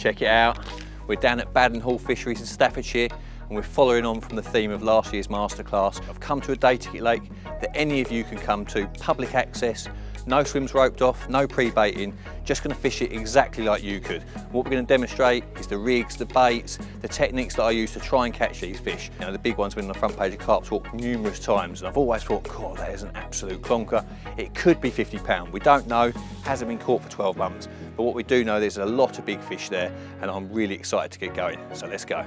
check it out. We're down at Baden Hall Fisheries in Staffordshire, and we're following on from the theme of last year's masterclass. I've come to a day ticket lake that any of you can come to, public access, no swims roped off, no pre-baiting, just going to fish it exactly like you could. What we're going to demonstrate is the rigs, the baits, the techniques that I use to try and catch these fish. You know, the big one's been on the front page of Carp Talk numerous times, and I've always thought, God, that is an absolute clonker. It could be 50 pounds. We don't know, hasn't been caught for 12 months. But what we do know, there's a lot of big fish there, and I'm really excited to get going. So let's go.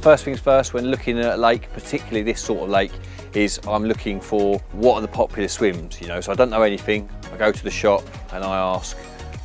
First things first, when looking at a lake, particularly this sort of lake, is I'm looking for what are the popular swims, you know, so I don't know anything. I go to the shop and I ask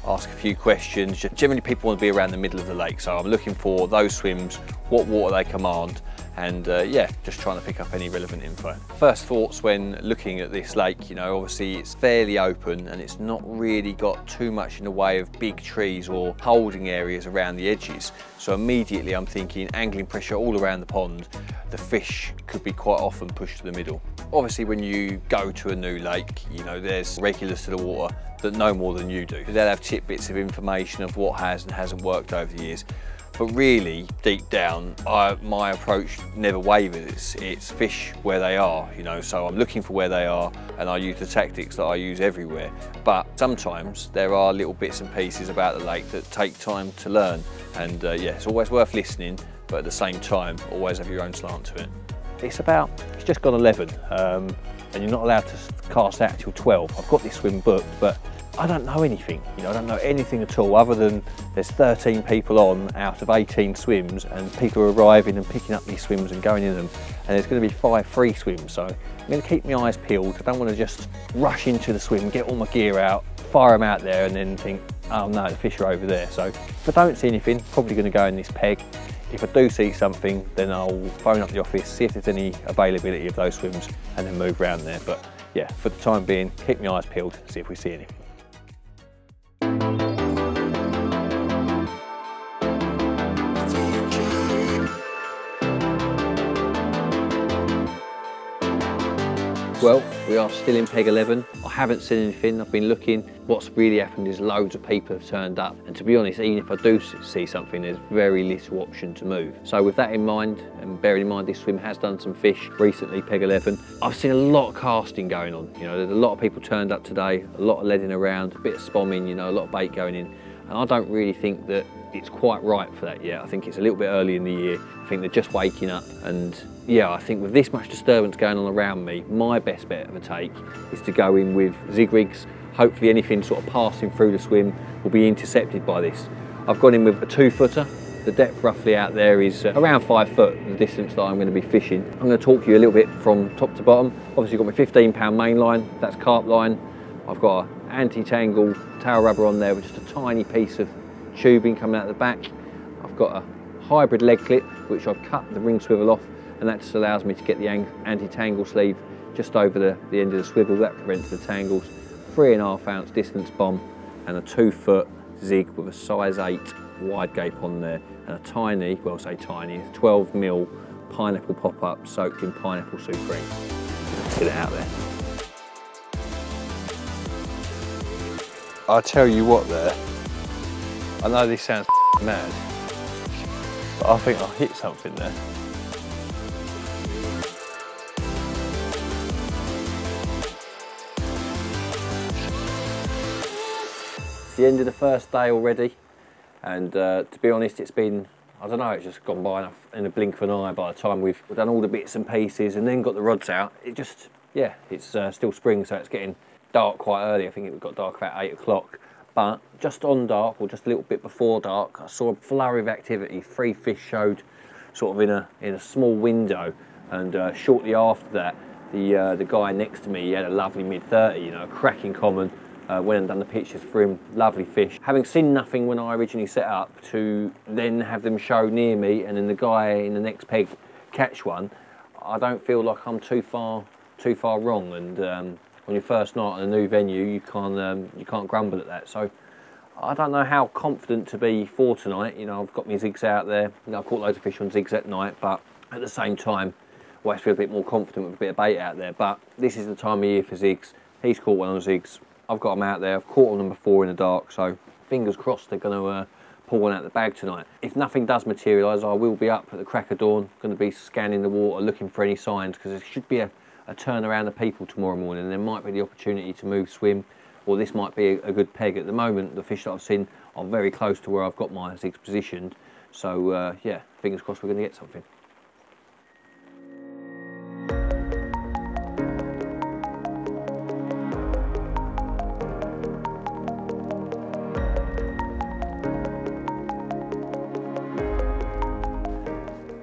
a few questions. Generally people want to be around the middle of the lake, so I'm looking for those swims, what water they command, and yeah, just trying to pick up any relevant info. First thoughts when looking at this lake, you know, obviously it's fairly open and it's not really got too much in the way of big trees or holding areas around the edges. So immediately I'm thinking angling pressure all around the pond. The fish could be quite often pushed to the middle. Obviously when you go to a new lake, you know, there's regulars to the water that know more than you do. They'll have tidbits of information of what has and hasn't worked over the years. But really, deep down, my approach never wavers. It's fish where they are, you know, so I'm looking for where they are and I use the tactics that I use everywhere. But sometimes there are little bits and pieces about the lake that take time to learn. And yeah, it's always worth listening, but at the same time, always have your own slant to it. It's just gone 11, and you're not allowed to cast out till 12. I've got this swim booked, but I don't know anything, you know, I don't know anything at all other than there's 13 people on out of 18 swims, and people are arriving and picking up these swims and going in them, and there's going to be 5 free swims, so I'm going to keep my eyes peeled. I don't want to just rush into the swim, get all my gear out, fire them out there and then think, oh no, the fish are over there. So if I don't see anything, probably going to go in this peg. If I do see something, then I'll phone up the office, see if there's any availability of those swims, and then move around there. But yeah, for the time being, keep my eyes peeled, see if we see anything. Well, we are still in peg 11. I haven't seen anything. I've been looking. What's really happened is loads of people have turned up. And to be honest, even if I do see something, there's very little option to move. So with that in mind, and bearing in mind this swim has done some fish recently, peg 11, I've seen a lot of casting going on. You know, there's a lot of people turned up today, a lot of leading around, a bit of spomming, you know, a lot of bait going in. And I don't really think that it's quite right for that yet. I think it's a little bit early in the year. I think they're just waking up, and yeah, I think with this much disturbance going on around me, my best bet of a take is to go in with zig rigs. Hopefully anything sort of passing through the swim will be intercepted by this. I've gone in with a 2-footer. The depth roughly out there is around 5 foot, the distance that I'm going to be fishing. I'm going to talk you a little bit from top to bottom. Obviously got my 15-pound main line, that's carp line. I've got an anti-tangle tail rubber on there with just a tiny piece of tubing coming out the back. I've got a hybrid leg clip which I've cut the ring swivel off, and that just allows me to get the anti-tangle sleeve just over the end of the swivel. That prevents the tangles. 3.5 ounce distance bomb and a 2-foot zig with a size 8 wide gape on there, and a tiny, well I say tiny, 12mm pineapple pop-up soaked in pineapple supreme. Let's get it out there. I tell you what there, I know this sounds mad, but I think I'll hit something there. It's the end of the first day already, and to be honest, it's been, I don't know, it's just gone by enough in a blink of an eye. By the time we've done all the bits and pieces and then got the rods out, it just, yeah, it's still spring, so it's getting dark quite early. I think it got dark about 8 o'clock. But just on dark, or just a little bit before dark, I saw a flurry of activity. 3 fish showed sort of in a small window, and shortly after that, the guy next to me, he had a lovely mid-30, you know, cracking common. Went and done the pictures for him, lovely fish. Having seen nothing when I originally set up, to then have them show near me, and then the guy in the next peg catch one, I don't feel like I'm too far wrong. And on your first night on a new venue, you can't grumble at that. So I don't know how confident to be for tonight. You know, I've got my zigs out there. You know, I've caught loads of fish on zigs at night, but at the same time, I always feel a bit more confident with a bit of bait out there. But this is the time of year for zigs. He's caught one on zigs. I've got them out there. I've caught them before in the dark, so fingers crossed they're going to pull one out of the bag tonight. If nothing does materialise, I will be up at the crack of dawn, going to be scanning the water, looking for any signs, because there should be a turnaround of people tomorrow morning, and there might be the opportunity to move swim, or this might be a good peg. At the moment, the fish that I've seen are very close to where I've got my zigs positioned, so yeah, fingers crossed we're going to get something.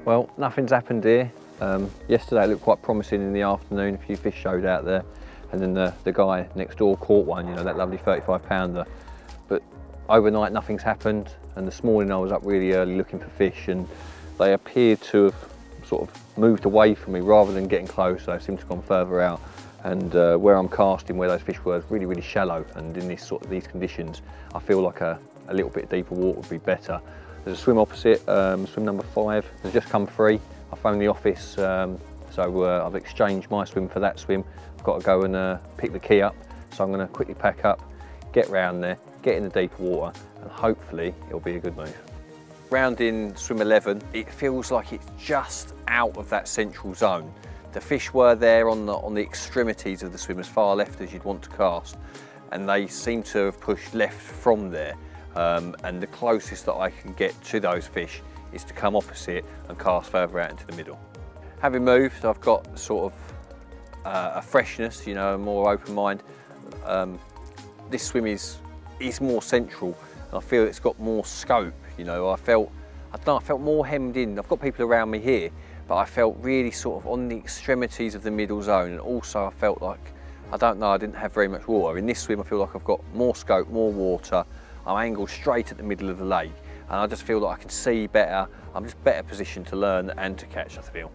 Well, nothing's happened here. Yesterday it looked quite promising in the afternoon, a few fish showed out there, and then the guy next door caught one, you know, that lovely 35-pounder. But overnight nothing's happened, and this morning I was up really early looking for fish, and they appeared to have sort of moved away from me rather than getting close. They seem to have gone further out, and where I'm casting, where those fish were, is really, really shallow, and in these conditions I feel like a little bit deeper water would be better. There's a swim opposite, swim number 5, has just come free. I phoned the office, so I've exchanged my swim for that swim. I've got to go and pick the key up, so I'm going to quickly pack up, get round there, get in the deeper water, and hopefully it'll be a good move. Round in swim 11, it feels like it's just out of that central zone. The fish were there on the extremities of the swim, as far left as you'd want to cast, and they seem to have pushed left from there. And the closest that I can get to those fish is to come opposite and cast further out into the middle. Having moved, I've got sort of a freshness, you know, a more open mind. This swim is more central, and I feel it's got more scope. You know, I felt more hemmed in. I've got people around me here, but I felt really sort of on the extremities of the middle zone, and also I felt like, I don't know, I didn't have very much water. In this swim, I feel like I've got more scope, more water. I'm angled straight at the middle of the lake, and I just feel that I can see better. I'm just better positioned to learn and to catch, I feel.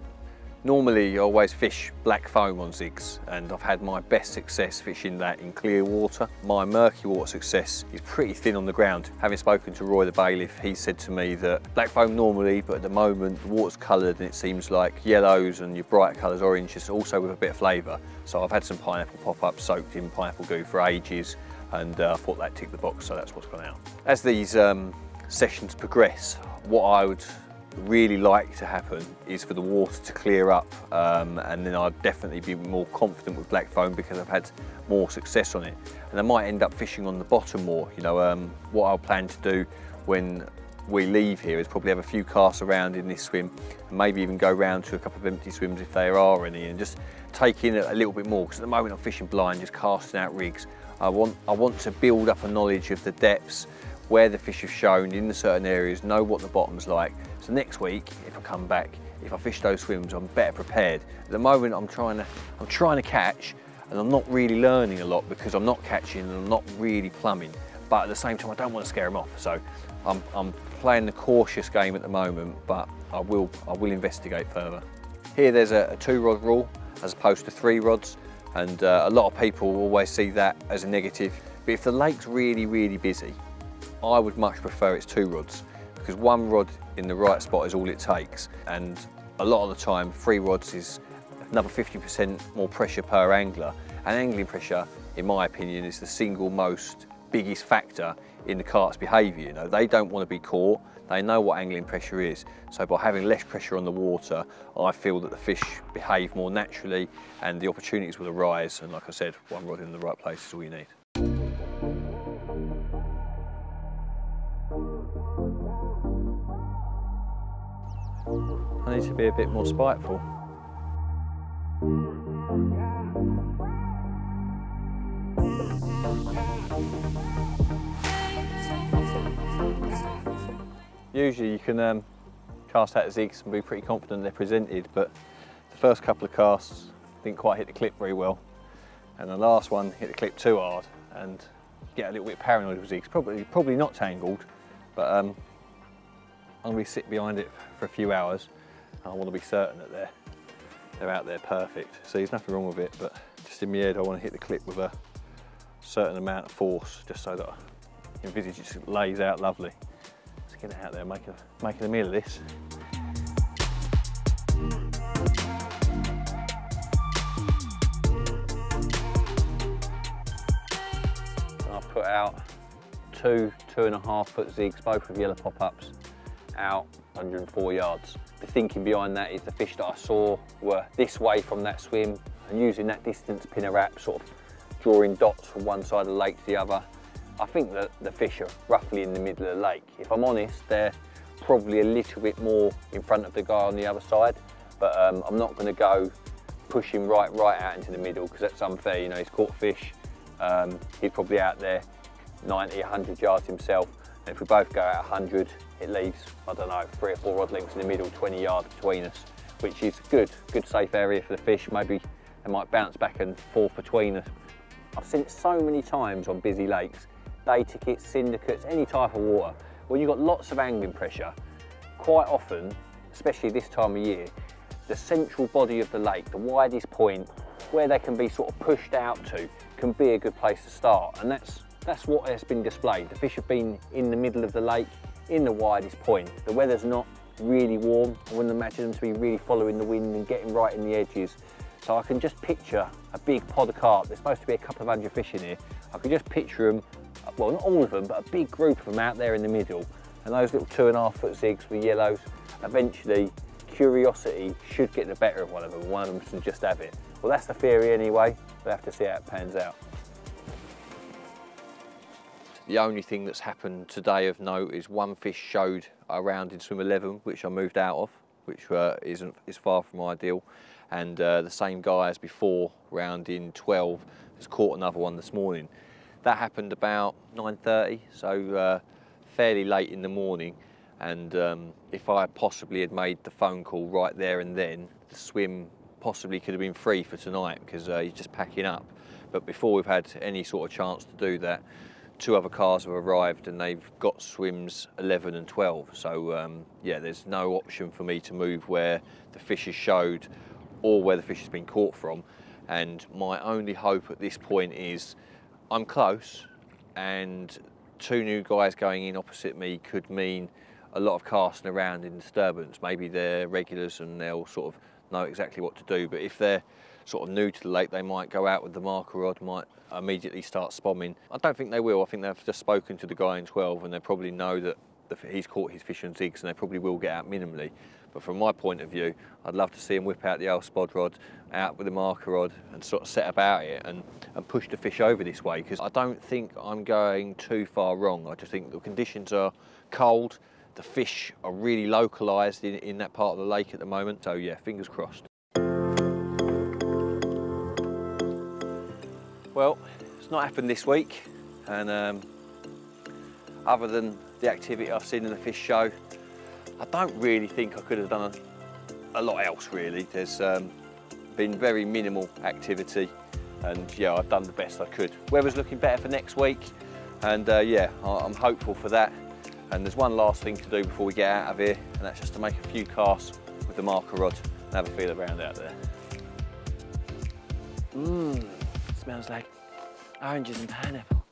Normally, I always fish black foam on zigs, and I've had my best success fishing that in clear water. My murky water success is pretty thin on the ground. Having spoken to Roy the bailiff, he said to me that black foam normally, but at the moment the water's coloured and it seems like yellows and your bright colours oranges, also with a bit of flavour. So I've had some pineapple pop-up soaked in pineapple goo for ages, and I thought that ticked the box, so that's what's gone out. As these sessions progress, what I would really like to happen is for the water to clear up, and then I'd definitely be more confident with black foam because I've had more success on it. And I might end up fishing on the bottom more. You know, what I'll plan to do when we leave here is probably have a few casts around in this swim, and maybe even go round to a couple of empty swims if there are any, and just take in a little bit more, because at the moment I'm fishing blind, just casting out rigs. I want to build up a knowledge of the depths, where the fish have shown in the certain areas, know what the bottom's like. So next week, if I come back, if I fish those swims, I'm better prepared. At the moment, I'm trying to catch, and I'm not really learning a lot because I'm not catching and I'm not really plumbing. But at the same time, I don't want to scare them off. So I'm playing the cautious game at the moment, but I will investigate further. Here, there's a 2-rod rule as opposed to 3 rods. And a lot of people always see that as a negative. But if the lake's really, really busy, I would much prefer it's 2 rods, because 1 rod in the right spot is all it takes. And a lot of the time, 3 rods is another 50% more pressure per angler. And angling pressure, in my opinion, is the single most biggest factor in the carp's behaviour. You know, they don't want to be caught. They know what angling pressure is. So by having less pressure on the water, I feel that the fish behave more naturally and the opportunities will arise. And like I said, 1 rod in the right place is all you need. I need to be a bit more spiteful. Usually you can cast out zigs and be pretty confident they're presented, but the first couple of casts didn't quite hit the clip very well, and the last one hit the clip too hard, and you get a little bit paranoid with zigs. Probably not tangled, but I'm going to be sitting behind it for a few hours. I want to be certain that they're out there perfect. So there's nothing wrong with it, but just in my head I want to hit the clip with a certain amount of force, just so that I envisage it just lays out lovely. Let's get it out there, making a meal of this. put out 2.5 foot zigs, both with yellow pop-ups, out 104 yards. The thinking behind that is the fish that I saw were this way from that swim, and using that distance pinner wrap, sort of drawing dots from one side of the lake to the other. I think that the fish are roughly in the middle of the lake. If I'm honest, they're probably a little bit more in front of the guy on the other side, but I'm not going to go pushing right out into the middle, because that's unfair. You know, he's caught fish, he's probably out there 90, 100 yards himself, and if we both go out 100, it leaves, I don't know, 3 or 4 rod lengths in the middle, 20 yards between us, which is good safe area for the fish. Maybe they might bounce back and forth between us. I've seen it so many times on busy lakes, day tickets, syndicates, any type of water, when you've got lots of angling pressure, quite often, especially this time of year, the central body of the lake, the widest point, where they can be sort of pushed out to, can be a good place to start. And that's what has been displayed. The fish have been in the middle of the lake, in the widest point. The weather's not really warm. I wouldn't imagine them to be really following the wind and getting right in the edges. So I can just picture a big pod of carp. There's supposed to be a couple of 100 fish in here. I can just picture them, well, not all of them, but a big group of them out there in the middle. And those little 2.5 foot zigs with yellows, eventually curiosity should get the better of one of them. One of them should just have it. Well, that's the theory anyway. We'll have to see how it pans out. The only thing that's happened today of note is one fish showed around in swim 11, which I moved out of, which is far from ideal. And the same guy as before, round in 12, has caught another one this morning. That happened about 9:30, so fairly late in the morning. And if I possibly had made the phone call right there and then, the swim possibly could have been free for tonight, because he's just packing up. But before we've had any sort of chance to do that, 2 other cars have arrived and they've got swims 11 and 12. So yeah, there's no option for me to move where the fish is showed or where the fish has been caught from. And my only hope at this point is I'm close, and 2 new guys going in opposite me could mean a lot of casting around in disturbance. Maybe they're regulars and they'll sort of know exactly what to do, but if they're sort of new to the lake, they might go out with the marker rod, might immediately start spomming. I don't think they will. I think they've just spoken to the guy in 12 and they probably know that he's caught his fish on zigs, and they probably will get out minimally. But from my point of view, I'd love to see him whip out the old spod rod, out with the marker rod, and sort of set about it and push the fish over this way, because I don't think I'm going too far wrong. I just think the conditions are cold, the fish are really localised in that part of the lake at the moment, so yeah, fingers crossed. Well, it's not happened this week, and other than the activity I've seen in the fish show, I don't really think I could have done a lot else really. There's been very minimal activity, and yeah, I've done the best I could. Weather's looking better for next week, and yeah, I'm hopeful for that. And there's one last thing to do before we get out of here, and that's just to make a few casts with the marker rod and have a feel around out there. Smells like oranges and pineapple.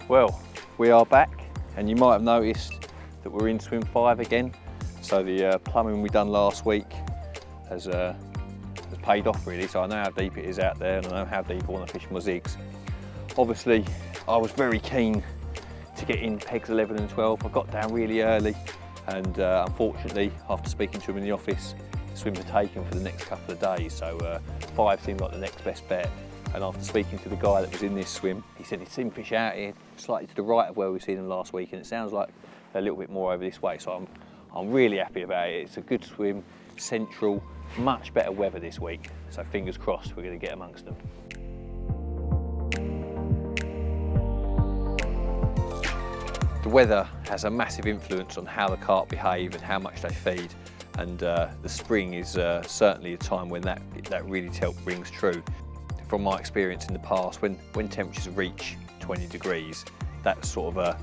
Well, we are back, and you might have noticed that we're in swim 5 again. So the plumbing we done last week has paid off really. So I know how deep it is out there, and I know how deep I want to fish my zigs. Obviously, I was very keen to get in pegs 11 and 12. I got down really early, and unfortunately, after speaking to him in the office, the swims are taken for the next couple of days. So 5 seemed like the next best bet. And after speaking to the guy that was in this swim, he said he'd seen fish out here slightly to the right of where we've seen them last week, and it sounds like they're a little bit more over this way. So I'm really happy about it. It's a good swim, central, much better weather this week. So fingers crossed we're going to get amongst them. The weather has a massive influence on how the carp behave and how much they feed, and the spring is certainly a time when that really rings true. From my experience in the past, when temperatures reach 20 degrees, that's sort of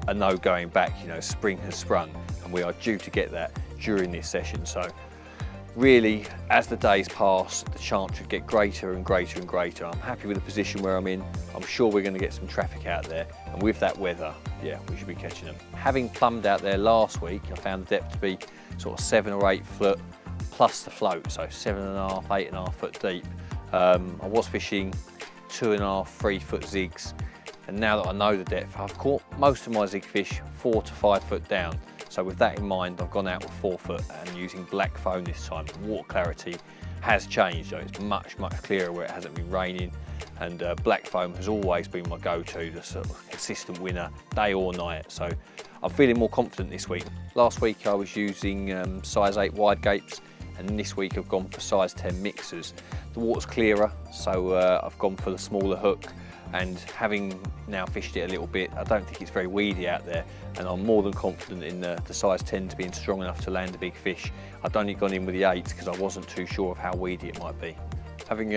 a no going back. You know, spring has sprung, and we are due to get that during this session. So really, as the days pass, the chance should get greater and greater and greater. I'm happy with the position where I'm in. I'm sure we're going to get some traffic out there, and with that weather, yeah, we should be catching them. Having plumbed out there last week, I found the depth to be sort of 7 or 8 foot plus the float, so 7.5, 8.5 foot deep. I was fishing 2.5, 3 foot zigs, and now that I know the depth, I've caught most of my zig fish 4 to 5 foot down. So with that in mind, I've gone out with 4 foot and using black foam this time. The water clarity has changed, though. It's much, much clearer where it hasn't been raining, and black foam has always been my go-to, the sort of consistent winner, day or night. So I'm feeling more confident this week. Last week I was using size 8 wide gapes, and this week I've gone for size 10 mixers. The water's clearer, so I've gone for the smaller hook, and having now fished it a little bit, I don't think it's very weedy out there, and I'm more than confident in the size 10s being strong enough to land a big fish. I'd only gone in with the 8s because I wasn't too sure of how weedy it might be. Having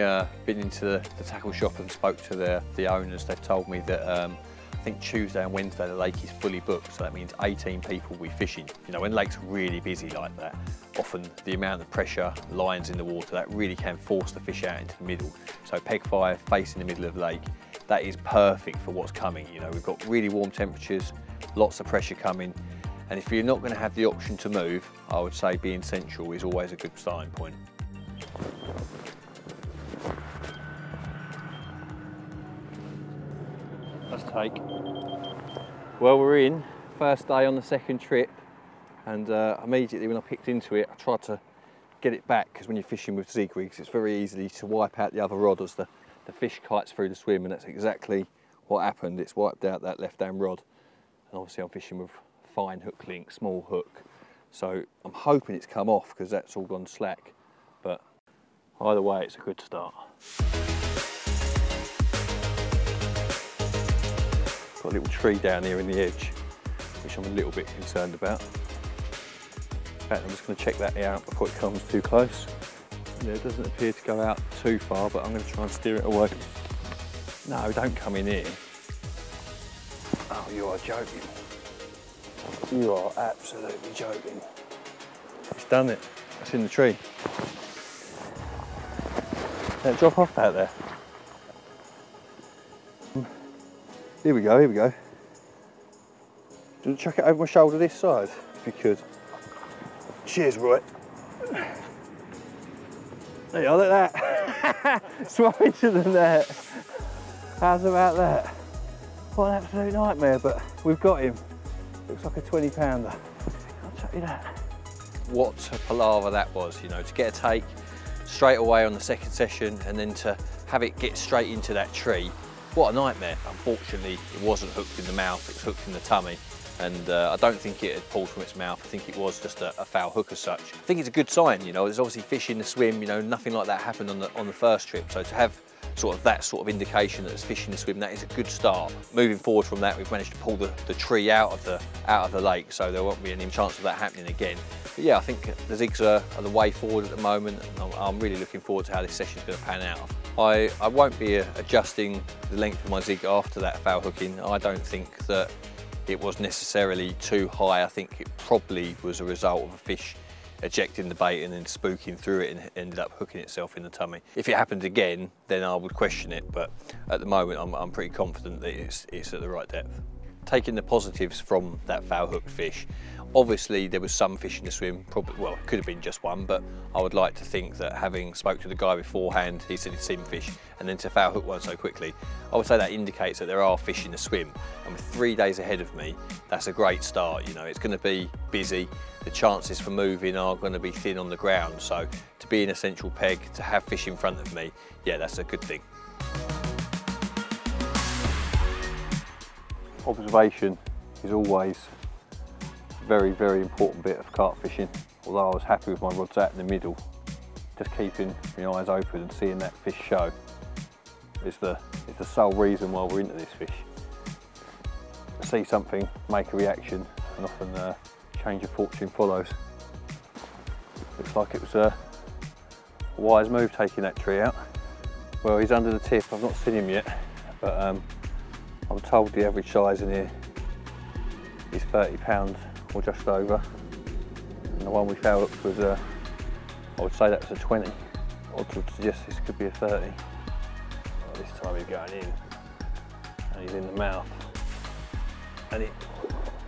been into the tackle shop and spoke to the owners, they've told me that I think Tuesday and Wednesday the lake is fully booked, so that means 18 people will be fishing. You know, when lakes are really busy like that, often the amount of pressure, lines in the water, that really can force the fish out into the middle. So peg 5 facing the middle of the lake, that is perfect for what's coming. You know, we've got really warm temperatures, lots of pressure coming, and if you're not going to have the option to move, I would say being central is always a good starting point. Let's take. Well, we're in, first day on the second trip, and immediately when I picked into it, I tried to get it back, because when you're fishing with zig rigs, it's very easy to wipe out the other rod as the fish kites through the swim, and that's exactly what happened. It's wiped out that left-hand rod, and obviously I'm fishing with fine hook link, small hook, so I'm hoping it's come off because that's all gone slack, but either way it's a good start. Got a little tree down here in the edge, which I'm a little bit concerned about. In fact, I'm just going to check that out before it comes too close. Yeah, it doesn't appear to go out too far, but I'm going to try and steer it away. No, don't come in here. Oh, you are joking. You are absolutely joking. It's done it. It's in the tree. Now, drop off out there. Here we go, here we go. Do you want to chuck it over my shoulder this side, if you could? Cheers, Roy. There you are, look at that. Swap into the net. How's about that? What an absolute nightmare, but we've got him. Looks like a 20-pounder. I'll chuck you that. What a palaver that was, you know, to get a take straight away on the second session and then to have it get straight into that tree. What a nightmare. Unfortunately, it wasn't hooked in the mouth, it was hooked in the tummy. And I don't think it had pulled from its mouth. I think it was just a foul hook as such. I think it's a good sign, you know, there's obviously fish in the swim, you know, nothing like that happened on the first trip. So to have that sort of indication that there's fish in the swim, that is a good start. Moving forward from that, we've managed to pull the tree out of the lake, so there won't be any chance of that happening again. But yeah, I think the zigs are the way forward at the moment, and I'm really looking forward to how this session's going to pan out. I won't be adjusting the length of my zig after that foul hooking. I don't think that it was necessarily too high. I think it probably was a result of a fish ejecting the bait and then spooking through it and ended up hooking itself in the tummy. If it happened again, then I would question it, but at the moment I'm pretty confident that it's at the right depth. Taking the positives from that foul hooked fish, obviously there was some fish in the swim, probably, well, it could have been just one, but I would like to think that having spoke to the guy beforehand, he said he'd seen fish, and then to foul hook one so quickly, I would say that indicates that there are fish in the swim. And with 3 days ahead of me, that's a great start. You know, it's going to be busy, the chances for moving are going to be thin on the ground, so to be in a central peg, to have fish in front of me, yeah, that's a good thing. Observation is always a very, very important bit of carp fishing. Although I was happy with my rods out in the middle, just keeping my eyes open and seeing that fish show is the sole reason why we're into this fish. see something, make a reaction, and often change of fortune follows. Looks like it was a wise move taking that tree out. Well, he's under the tip, I've not seen him yet, but I'm told the average size in here is 30 pounds or just over. And the one we foul hooked was I would say that was a 20. Odds would suggest this could be a 30. Well, this time he's going in, and he's in the mouth, and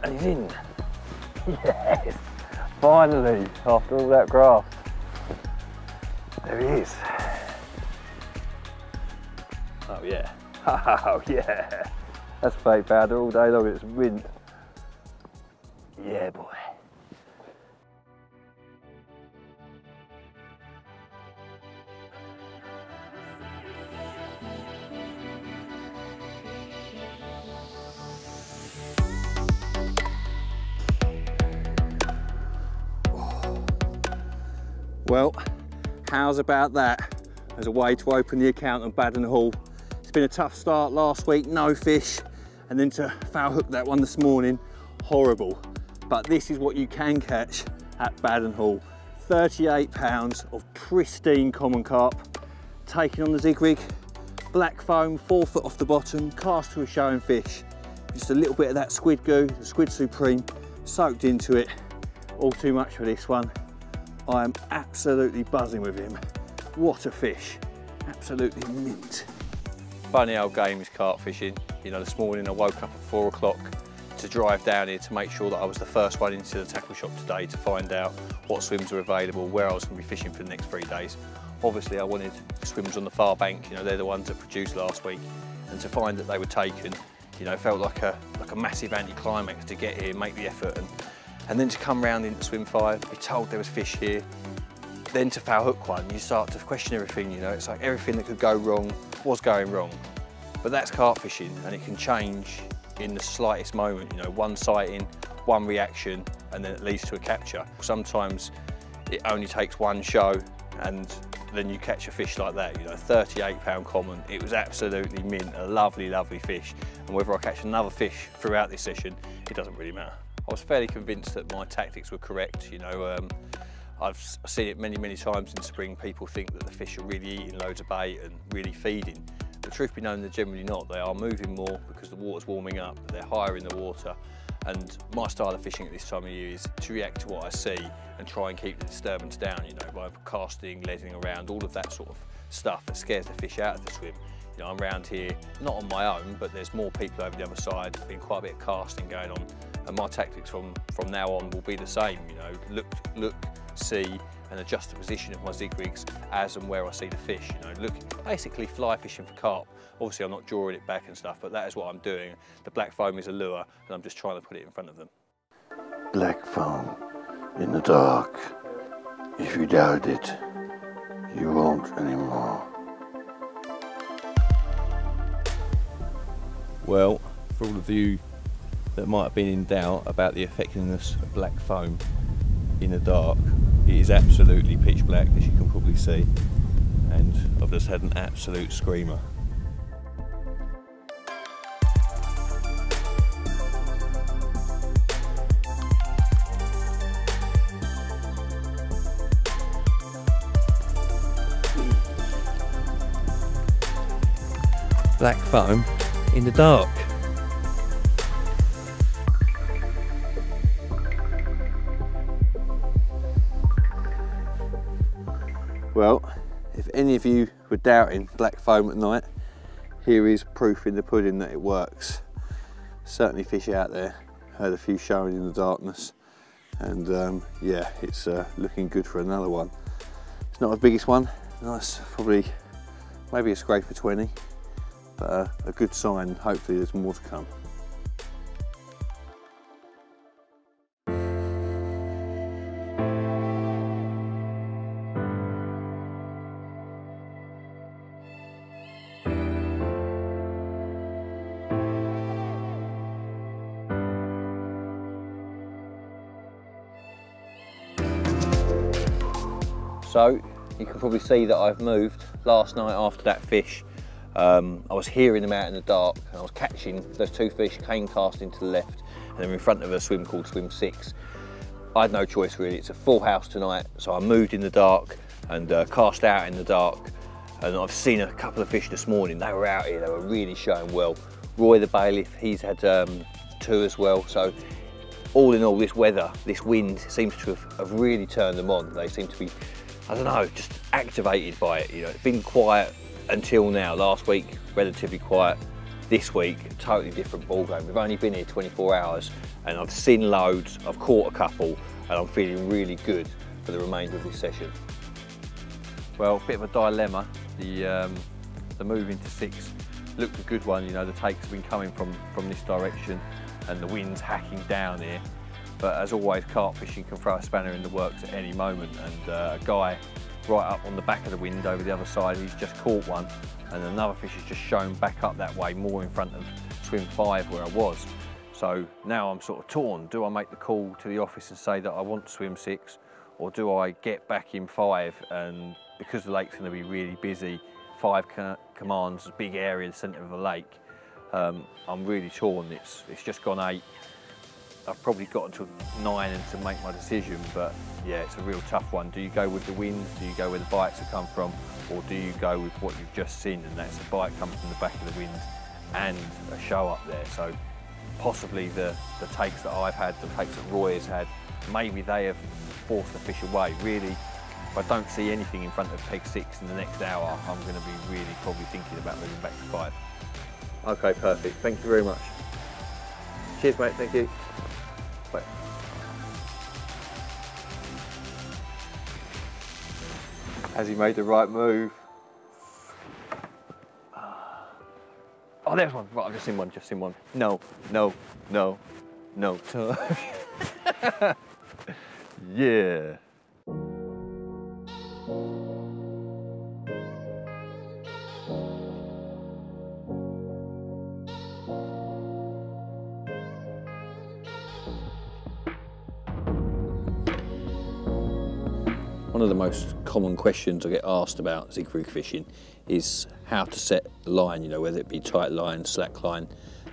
he's in. Yes, finally, after all that graft, there he is. Oh yeah, oh yeah, that's fake powder all day long. It's mint. Yeah, boy. Well, how's about that as a way to open the account on Baden Hall? It's been a tough start last week, no fish, and then to foul hook that one this morning, horrible. But this is what you can catch at Baden Hall. 38 pounds of pristine common carp, taken on the zig rig, black foam, 4 foot off the bottom, cast to a showing fish. Just a little bit of that squid goo, the squid supreme, soaked into it. All too much for this one. I am absolutely buzzing with him. What a fish, absolutely mint. Funny old game is carp fishing. You know, this morning I woke up at 4 o'clock to drive down here to make sure that I was the first one into the tackle shop today to find out what swims were available, where I was going to be fishing for the next 3 days. Obviously I wanted swims on the far bank, you know, they're the ones that produced last week, and to find that they were taken, you know, felt like a massive anticlimax to get here, make the effort, and then to come round into swim 5, be told there was fish here, then to foul hook one, you start to question everything, you know, it's like everything that could go wrong was going wrong. But that's carp fishing, and it can change in the slightest moment, you know, one sighting, one reaction, and then it leads to a capture. Sometimes it only takes one show and then you catch a fish like that, you know, 38 pound common. It was absolutely mint, a lovely, lovely fish. And whether I catch another fish throughout this session, it doesn't really matter. I was fairly convinced that my tactics were correct, you know. I've seen it many, many times in spring. People think that the fish are really eating loads of bait and really feeding. The truth be known, they're generally not. They are moving more because the water's warming up, they're higher in the water. And my style of fishing at this time of year is to react to what I see and try and keep the disturbance down, you know, by casting, leading around, all of that sort of stuff that scares the fish out of the swim. You know, I'm around here, not on my own, but there's more people over the other side. There's been quite a bit of casting going on. And my tactics from now on will be the same, you know, look, see, and adjust the position of my zig rigs as and where I see the fish. You know, look, basically fly fishing for carp. Obviously I'm not drawing it back and stuff, but that is what I'm doing. The black foam is a lure, and I'm just trying to put it in front of them. Black foam in the dark. If you doubt it, you won't anymore. Well, for all of you that might have been in doubt about the effectiveness of black foam in the dark, it is absolutely pitch black, as you can probably see, and I've just had an absolute screamer. Black foam in the dark. Well, if any of you were doubting black foam at night, here is proof in the pudding that it works. Certainly fish out there, heard a few showing in the darkness, and yeah, it's looking good for another one. It's not the biggest one, nice, probably maybe a scraper 20, but a good sign. Hopefully there's more to come. So you can probably see that I've moved last night after that fish. I was hearing them out in the dark, and I was catching those two fish, cane casting to the left, and then in front of a swim called swim 6. I had no choice really, it's a full house tonight, so I moved in the dark and cast out in the dark, and I've seen a couple of fish this morning. They were out here, they were really showing well. Roy the bailiff, he's had 2 as well, so all in all, this weather, this wind seems to have really turned them on. They seem to be, I don't know, just activated by it. You know, it's been quiet until now. Last week, relatively quiet. This week, totally different ball game. We've only been here 24 hours and I've seen loads, I've caught a couple, and I'm feeling really good for the remainder of this session. Well, a bit of a dilemma. The move into 6 looked a good one. You know, the takes have been coming from this direction and the wind's hacking down here. But as always, carp fishing can throw a spanner in the works at any moment, and a guy right up on the back of the wind over the other side, he's just caught one, and another fish has just shown back up that way, more in front of swim 5 where I was. So now I'm sort of torn. Do I make the call to the office and say that I want swim 6, or do I get back in 5? And because the lake's going to be really busy, 5 commands a big area in the centre of the lake. I'm really torn. It's just gone 8. I've probably got until 9 to make my decision, but yeah, it's a real tough one. Do you go with the wind? Do you go where the bites have come from? Or do you go with what you've just seen, and that's a bite coming from the back of the wind and a show up there? So possibly the takes that I've had, the takes that Roy has had, maybe they have forced the fish away. Really, if I don't see anything in front of peg 6 in the next hour, I'm going to be really probably thinking about moving back to 5. Okay, perfect. Thank you very much. Cheers, mate. Thank you. Bye. Has he made the right move? Oh, there's one. Right, I've just seen one. Just seen one. No, no, no, no. Yeah. One of the most common questions I get asked about zig rig fishing is how to set the line, you know, whether it be tight line, slack line.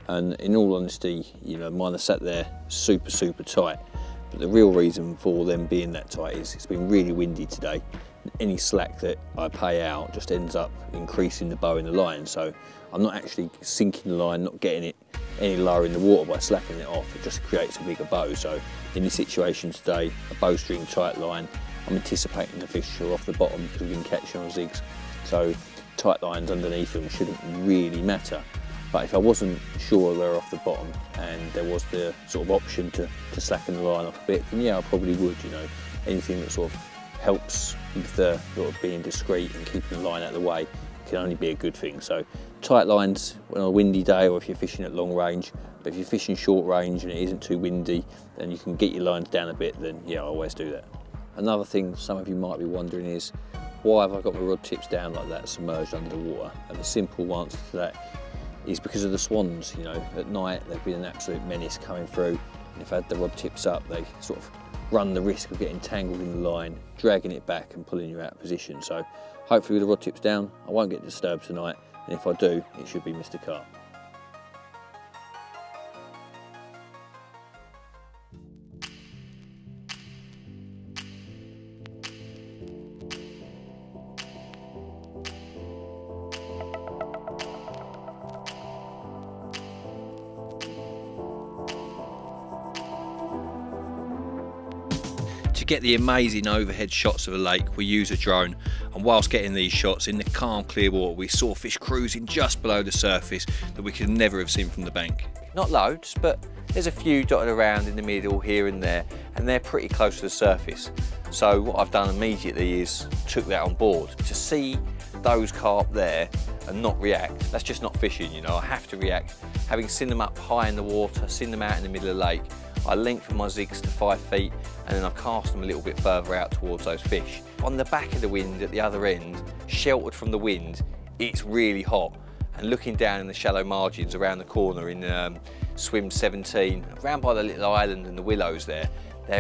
And in all honesty, you know, mine are sat there super, super tight. But the real reason for them being that tight is it's been really windy today. Any slack that I pay out just ends up increasing the bow in the line. So I'm not actually sinking the line, not getting it any lower in the water by slacking it off. It just creates a bigger bow. So in this situation today, a bowstring tight line, I'm anticipating the fish are off the bottom because we've been catching on zigs. So tight lines underneath them shouldn't really matter. But if I wasn't sure they're off the bottom and there was the sort of option to slacken the line off a bit, then yeah, I probably would, you know. Anything that sort of helps with the sort of being discreet and keeping the line out of the way can only be a good thing. So tight lines on a windy day, or if you're fishing at long range. But if you're fishing short range and it isn't too windy, then you can get your lines down a bit, then yeah, I always do that. Another thing some of you might be wondering is, why have I got my rod tips down like that, submerged under the water? And the simple answer to that is because of the swans. You know, at night they've been an absolute menace coming through, and if I had the rod tips up, they sort of run the risk of getting tangled in the line, dragging it back and pulling you out of position. So hopefully with the rod tips down, I won't get disturbed tonight, and if I do, it should be Mr. Carp. To get the amazing overhead shots of the lake, we use a drone, and whilst getting these shots in the calm clear water, we saw fish cruising just below the surface that we could never have seen from the bank. Not loads, but there's a few dotted around in the middle here and there, and they're pretty close to the surface. So what I've done immediately is took that on board. To see those carp there and not react, that's just not fishing, you know. I have to react. Having seen them up high in the water, seen them out in the middle of the lake, I lengthened my zigs to 5 feet, and then I've cast them a little bit further out towards those fish. On the back of the wind at the other end, sheltered from the wind, it's really hot. And looking down in the shallow margins around the corner in swim 17, around by the little island and the willows there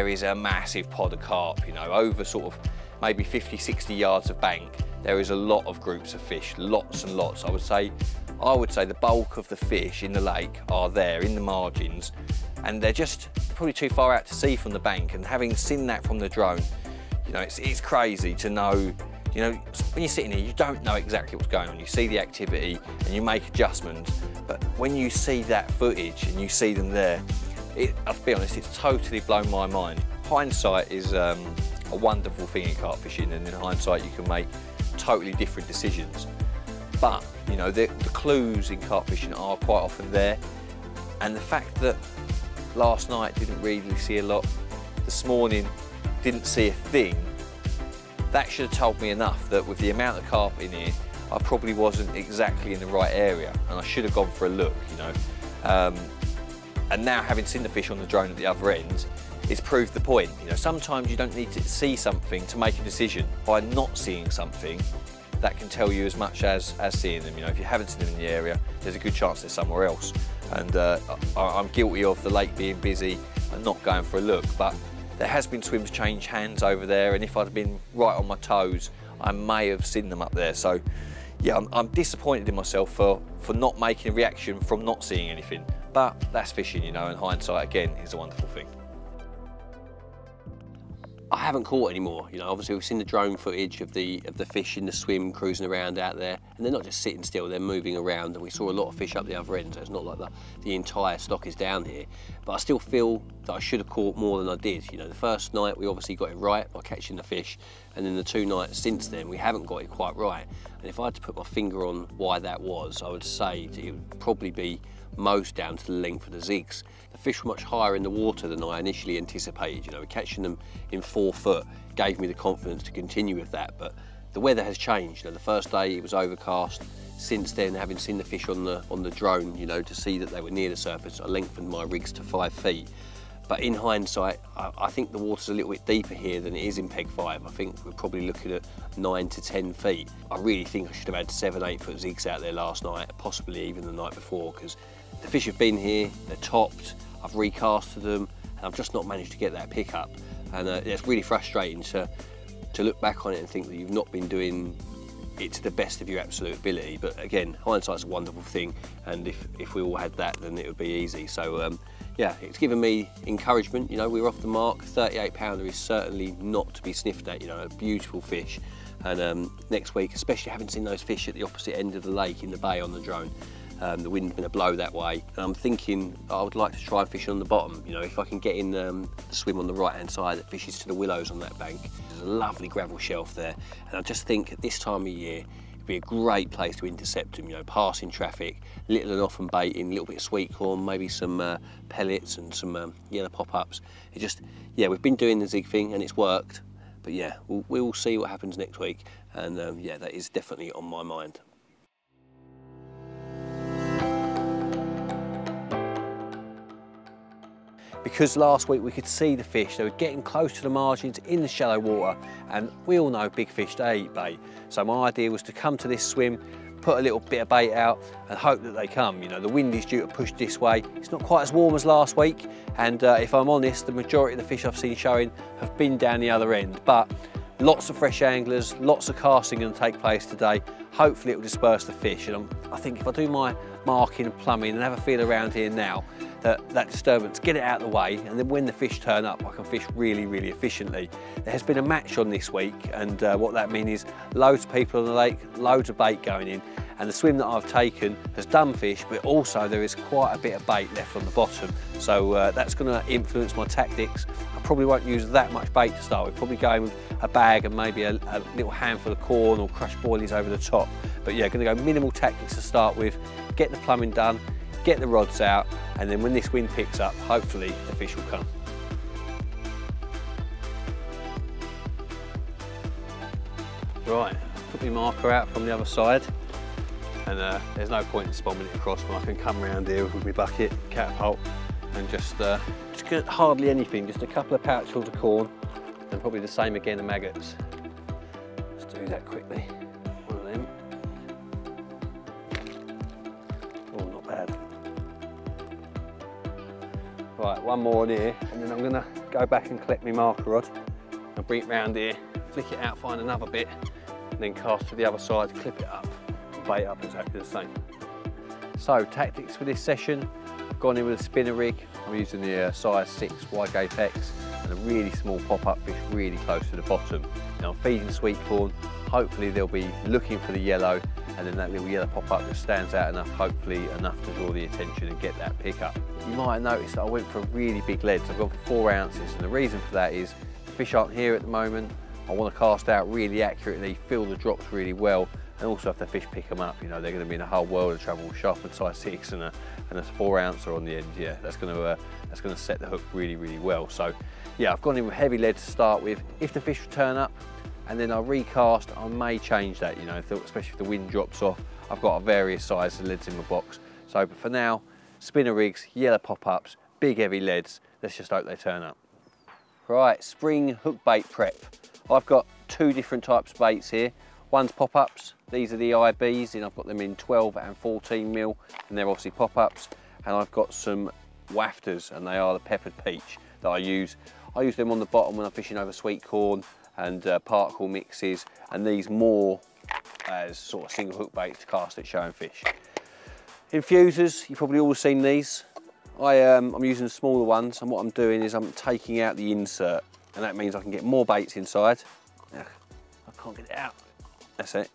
is a massive pod of carp, you know, over sort of maybe 50, 60 yards of bank. there is a lot of groups of fish, lots and lots. I would say the bulk of the fish in the lake are there in the margins, and they're just probably too far out to see from the bank. And having seen that from the drone, you know, it's crazy to know, you know, when you're sitting here, you don't know exactly what's going on. You see the activity and you make adjustments, but when you see that footage and you see them there, I'll be honest, it's totally blown my mind. Hindsight is a wonderful thing in carp fishing, and in hindsight you can make totally different decisions. But, you know, the clues in carp fishing are quite often there, and the fact that last night didn't really see a lot, this morning didn't see a thing, that should have told me enough that with the amount of carp in here, I probably wasn't exactly in the right area, and I should have gone for a look, you know. And now, having seen the fish on the drone at the other end, it's proved the point. You know, sometimes you don't need to see something to make a decision. By not seeing something, that can tell you as much as seeing them. You know, if you haven't seen them in the area, there's a good chance they're somewhere else. And I'm guilty of the lake being busy and not going for a look, but there has been swims change hands over there, and if I'd been right on my toes, I may have seen them up there. So yeah, I'm disappointed in myself for not making a reaction from not seeing anything. But that's fishing, you know, and hindsight again is a wonderful thing. I haven't caught any more. You know, obviously we've seen the drone footage of the fish in the swim cruising around out there, and they're not just sitting still, they're moving around, and we saw a lot of fish up the other end, so it's not like the entire stock is down here. But I still feel that I should have caught more than I did. You know, the first night we obviously got it right by catching the fish, and then the 2 nights since then we haven't got it quite right. And if I had to put my finger on why that was, I would say it would probably be most down to the length of the zigs. The fish were much higher in the water than I initially anticipated. You know, catching them in 4 foot gave me the confidence to continue with that, but the weather has changed. You know, the first day it was overcast. Since then, having seen the fish on the drone, you know, to see that they were near the surface, I lengthened my rigs to 5 feet. But in hindsight, I think the water's a little bit deeper here than it is in Peg 5. I think we're probably looking at 9 to 10 feet. I really think I should have had 7, 8 foot zigs out there last night, possibly even the night before, because the fish have been here, they're topped, I've recasted them, and I've just not managed to get that pickup. And it's really frustrating to look back on it and think that you've not been doing it to the best of your absolute ability. But again, hindsight's a wonderful thing, and if we all had that, then it would be easy. So yeah, it's given me encouragement. You know, we were off the mark. 38 pounder is certainly not to be sniffed at. You know, a beautiful fish. And next week, especially having seen those fish at the opposite end of the lake in the bay on the drone, the wind's going to blow that way, and I'm thinking I would like to try and fish on the bottom. You know, if I can get in the swim on the right hand side that fishes to the willows on that bank. There's a lovely gravel shelf there, and I just think at this time of year it'd be a great place to intercept them. You know, passing traffic, little and often baiting, a little bit of sweet corn, maybe some pellets and some yellow pop-ups. It just, yeah, we've been doing the zig thing and it's worked, but yeah, we'll see what happens next week, and yeah, that is definitely on my mind. Because last week we could see the fish, they were getting close to the margins in the shallow water, and we all know big fish, they eat bait. So my idea was to come to this swim, put a little bit of bait out and hope that they come. You know, the wind is due to push this way. It's not quite as warm as last week, and if I'm honest, the majority of the fish I've seen showing have been down the other end. But lots of fresh anglers, lots of casting going to take place today. Hopefully it will disperse the fish, and I think if I do my marking and plumbing and have a feel around here now, that disturbance, get it out of the way, and then when the fish turn up I can fish really, really efficiently. There has been a match on this week, and what that means is loads of people on the lake, loads of bait going in, and the swim that I've taken has done fish, but also there is quite a bit of bait left on the bottom, so that's going to influence my tactics. I probably won't use that much bait to start with, probably going with a bag and maybe a little handful of corn or crushed boilies over the top. But yeah, going to go minimal tactics to start with, get the plumbing done, get the rods out, and then when this wind picks up, hopefully the fish will come. Right, put my marker out from the other side, and there's no point in bombing it across when I can come around here with my bucket, catapult, and just get hardly anything, just a couple of pouchfuls of corn, and probably the same again of maggots. Let's do that quickly. One of them. Oh, not bad. Right, one more on here, and then I'm going to go back and collect my marker rod and bring it round here, flick it out, find another bit, and then cast to the other side, clip it up, and bait up exactly the same. So tactics for this session, I've gone in with a spinner rig. I'm using the size 6 wide gauge Pex and a really small pop-up fish really close to the bottom. Now I'm feeding sweet corn, hopefully they'll be looking for the yellow, and then that little yellow pop-up just stands out enough, hopefully enough to draw the attention and get that pick up. You might have noticed that I went for really big leads. I've gone for 4 ounces, and the reason for that is the fish aren't here at the moment. I want to cast out really accurately, feel the drops really well, and also if the fish pick them up, you know, they're going to be in a whole world of trouble. Sharpened size 6 and a 4 ouncer on the end, yeah, that's going to set the hook really, really well. So yeah, I've gone in with heavy lead to start with. If the fish turn up and then I recast, I may change that, you know, especially if the wind drops off. I've got various sizes of leads in my box. So, but for now, spinner rigs, yellow pop-ups, big heavy leads. Let's just hope they turn up. Right, spring hook bait prep. I've got 2 different types of baits here. One's pop-ups, these are the IBs, and I've got them in 12 and 14 mil, and they're obviously pop-ups. And I've got some wafters, and they are the peppered peach that I use. I use them on the bottom when I'm fishing over sweet corn and particle mixes, and these more as sort of single hook baits to cast at showing fish. Infusers, you've probably all seen these. I'm using the smaller ones, and what I'm doing is I'm taking out the insert, and that means I can get more baits inside. Ugh, I can't get it out. That's it.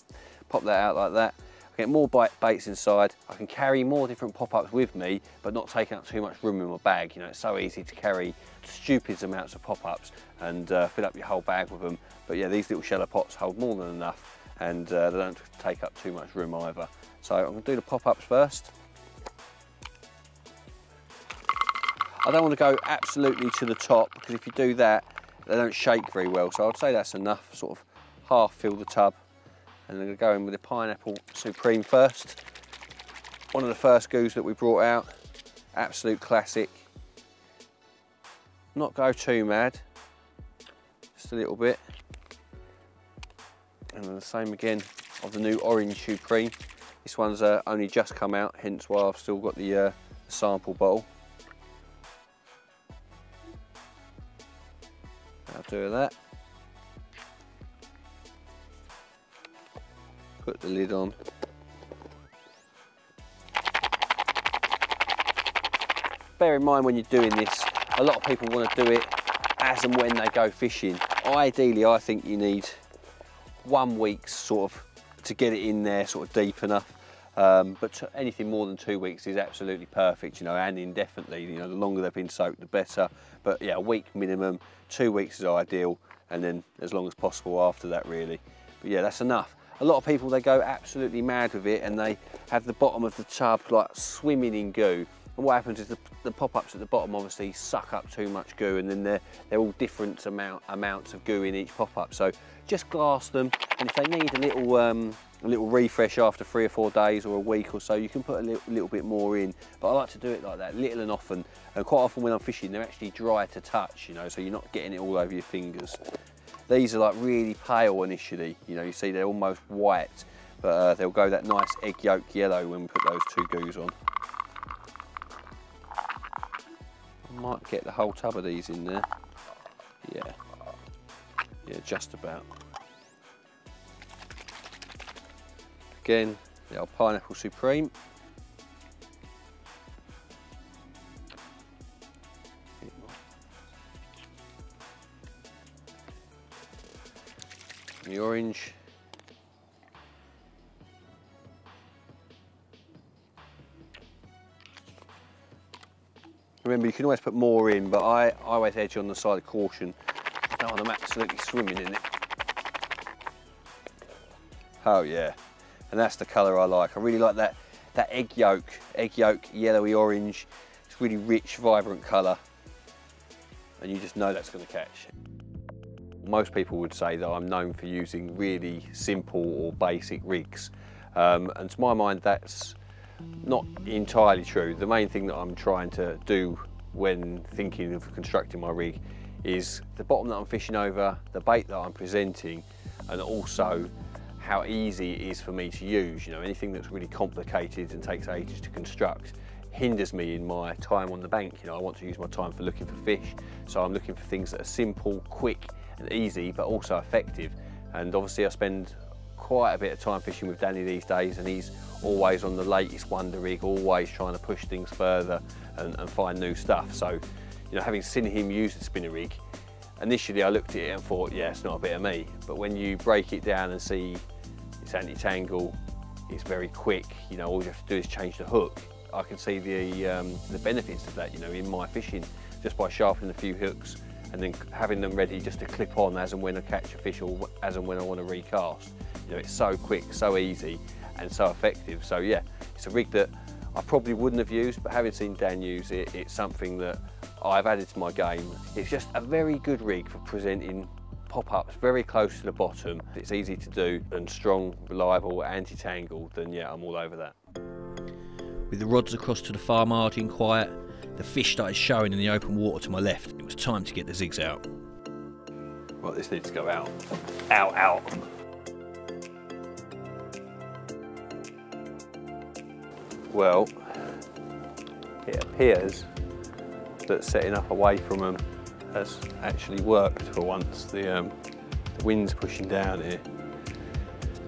Pop that out like that. I get more baits inside. I can carry more different pop-ups with me, but not taking up too much room in my bag. You know, it's so easy to carry stupid amounts of pop-ups and fill up your whole bag with them. But yeah, these little shallow pots hold more than enough, and they don't take up too much room either. So I'm going to do the pop-ups first. I don't want to go absolutely to the top, because if you do that, they don't shake very well. So I'd say that's enough, sort of half fill the tub. And I'm going to go in with the Pineapple Supreme first. One of the first goos that we brought out, absolute classic. Not go too mad, just a little bit. And then the same again of the new Orange Supreme. This one's only just come out, hence why I've still got the sample bottle. I'll do that. Put the lid on. Bear in mind when you're doing this, a lot of people want to do it as and when they go fishing. Ideally, I think you need 1 week sort of to get it in there sort of deep enough. But anything more than 2 weeks is absolutely perfect, you know, and indefinitely. You know, the longer they've been soaked, the better. But yeah, a week minimum, 2 weeks is ideal, and then as long as possible after that, really. But yeah, that's enough. A lot of people, they go absolutely mad with it, and they have the bottom of the tub like swimming in goo. And what happens is the pop-ups at the bottom obviously suck up too much goo, and then they're all different amounts of goo in each pop-up. So just glass them, and if they need a little refresh after 3 or 4 days or a week or so, you can put a little bit more in. But I like to do it like that, little and often. And quite often when I'm fishing, they're actually dry to touch, you know, so you're not getting it all over your fingers. These are like really pale initially, you know, you see they're almost white, but they'll go that nice egg yolk yellow when we put those 2 goos on. I might get the whole tub of these in there. Yeah, just about. Again, the old Pineapple Supreme. The orange. Remember, you can always put more in, but I always edge on the side of caution. I don't want them absolutely swimming in it. Oh yeah, and that's the colour I like. I really like that egg yolk, yellowy orange. It's really rich, vibrant colour, and you just know that's going to catch. Most people would say that I'm known for using really simple or basic rigs, and to my mind that's not entirely true. The main thing that I'm trying to do when thinking of constructing my rig is the bottom that I'm fishing over, the bait that I'm presenting, and also how easy it is for me to use. You know, anything that's really complicated and takes ages to construct hinders me in my time on the bank. You know, I want to use my time for looking for fish, so I'm looking for things that are simple, quick and easy, but also effective. And obviously I spend quite a bit of time fishing with Danny these days, and he's always on the latest wonder rig, always trying to push things further and find new stuff. So, you know, having seen him use the spinner rig, initially I looked at it and thought, yeah, it's not a bit of me. But when you break it down and see it's anti-tangle, it's very quick, you know, all you have to do is change the hook. I can see the benefits of that, you know, in my fishing, just by sharpening a few hooks and then having them ready just to clip on as and when I catch a fish or as and when I want to recast. You know, it's so quick, so easy and so effective. So yeah, it's a rig that I probably wouldn't have used, but having seen Dan use it, it's something that I've added to my game. It's just a very good rig for presenting pop-ups very close to the bottom. It's easy to do and strong, reliable, anti-tangle, then yeah, I'm all over that. With the rods across to the far margin quiet, the fish started showing in the open water to my left. It was time to get the zigs out. Right, this needs to go out. Out, out. Well, it appears that setting up away from them has actually worked for once. The wind's pushing down here,